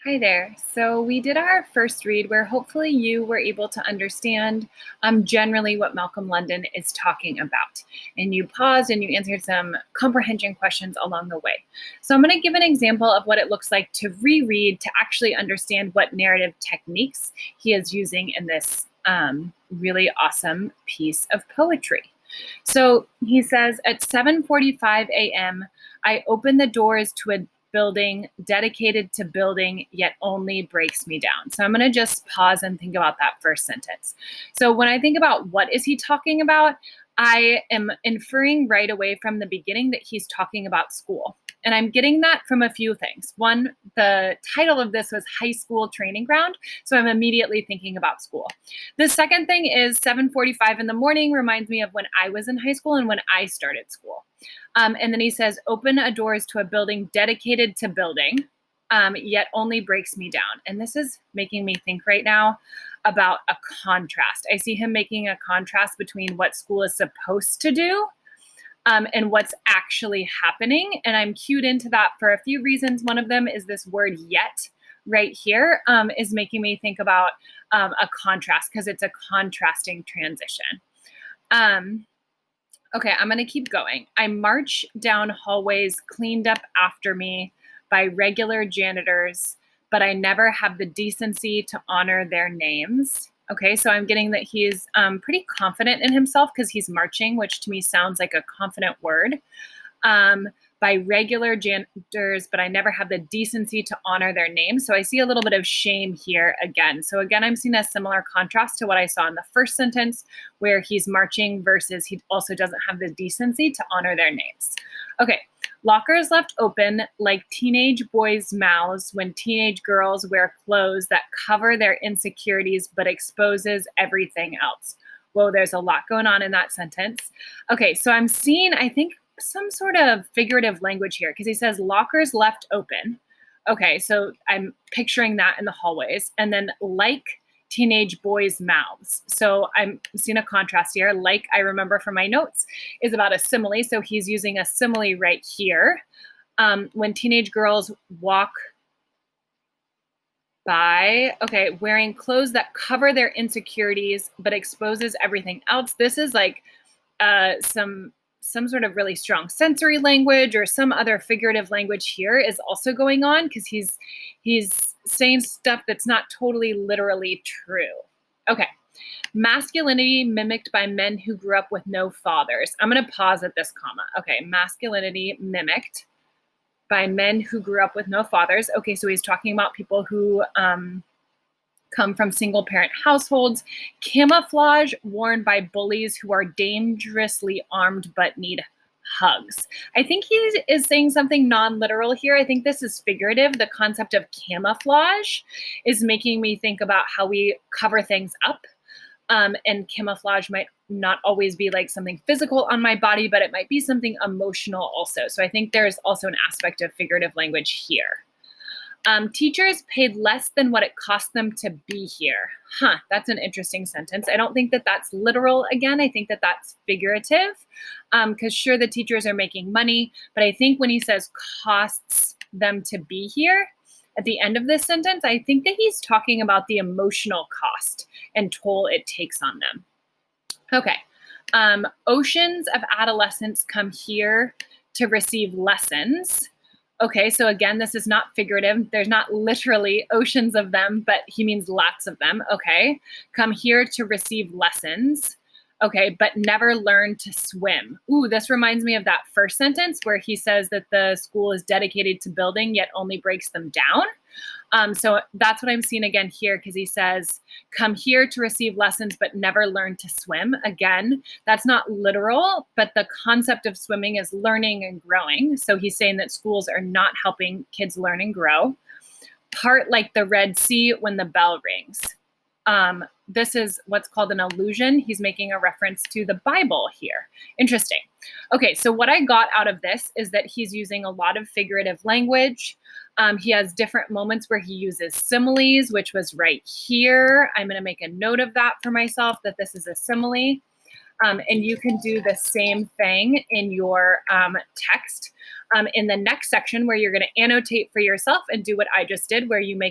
Hi there. So we did our first read where hopefully you were able to understand generally what Malcolm London is talking about. And you paused and you answered some comprehension questions along the way. So I'm going to give an example of what it looks like to reread to actually understand what narrative techniques he is using in this really awesome piece of poetry. So he says, at 7:45 a.m., I open the doors to a building dedicated to building, yet only breaks me down. So I'm going to just pause and think about that first sentence. So when I think about what is he talking about, I am inferring right away from the beginning that he's talking about school. And I'm getting that from a few things. One, the title of this was High School Training Ground. So I'm immediately thinking about school. The second thing is 7:45 in the morning reminds me of when I was in high school and when I started school. And then he says, open a doors to a building dedicated to building, yet only breaks me down. And this is making me think right now about a contrast. I see him making a contrast between what school is supposed to do and what's actually happening. And I'm cued into that for a few reasons. One of them is this word yet right here is making me think about a contrast because it's a contrasting transition. Okay, I'm going to keep going. I march down hallways cleaned up after me by regular janitors, but I never have the decency to honor their names. Okay, so I'm getting that he's pretty confident in himself because he's marching, which to me sounds like a confident word. By regular janitors, but I never have the decency to honor their names. So I see a little bit of shame here again. So again, I'm seeing a similar contrast to what I saw in the first sentence where he's marching versus he also doesn't have the decency to honor their names. Okay, lockers left open like teenage boys' mouths when teenage girls wear clothes that cover their insecurities but exposes everything else. Whoa, there's a lot going on in that sentence. Okay, so I'm seeing, I think, some sort of figurative language here because he says lockers left open. Okay, so I'm picturing that in the hallways. And then like teenage boys' mouths. So I'm seeing a contrast here. Like I remember from my notes is about a simile. So he's using a simile right here. When teenage girls walk by, okay, wearing clothes that cover their insecurities but exposes everything else. This is like some sort of really strong sensory language or some other figurative language here is also going on because he's saying stuff that's not totally literally true. Okay. Masculinity mimicked by men who grew up with no fathers. I'm going to pause at this comma. Okay. Masculinity mimicked by men who grew up with no fathers. Okay. So he's talking about people who come from single parent households, camouflage worn by bullies who are dangerously armed but need hugs. I think he is saying something non-literal here. I think this is figurative. The concept of camouflage is making me think about how we cover things up. And camouflage might not always be like something physical on my body, but it might be something emotional also. So I think there's also an aspect of figurative language here. Teachers paid less than what it cost them to be here. That's an interesting sentence. I don't think that that's literal again. I think that that's figurative because sure, the teachers are making money, but I think when he says costs them to be here at the end of this sentence, I think that he's talking about the emotional cost and toll it takes on them. Okay. Oceans of adolescents come here to receive lessons. Okay, so again, this is not figurative. There's not literally oceans of them, but he means lots of them. Okay, come here to receive lessons. Okay, but never learn to swim. Ooh, this reminds me of that first sentence where he says that the school is dedicated to building, yet only breaks them down. So that's what I'm seeing again here because he says, come here to receive lessons, but never learn to swim. Again, that's not literal, but the concept of swimming is learning and growing. So he's saying that schools are not helping kids learn and grow. Part like the Red Sea when the bell rings. This is what's called an allusion. He's making a reference to the Bible here. Interesting. Okay, so what I got out of this is that he's using a lot of figurative language. He has different moments where he uses similes, which was right here. I'm going to make a note of that for myself, that this is a simile. And you can do the same thing in your text in the next section where you're going to annotate for yourself and do what I just did, where you make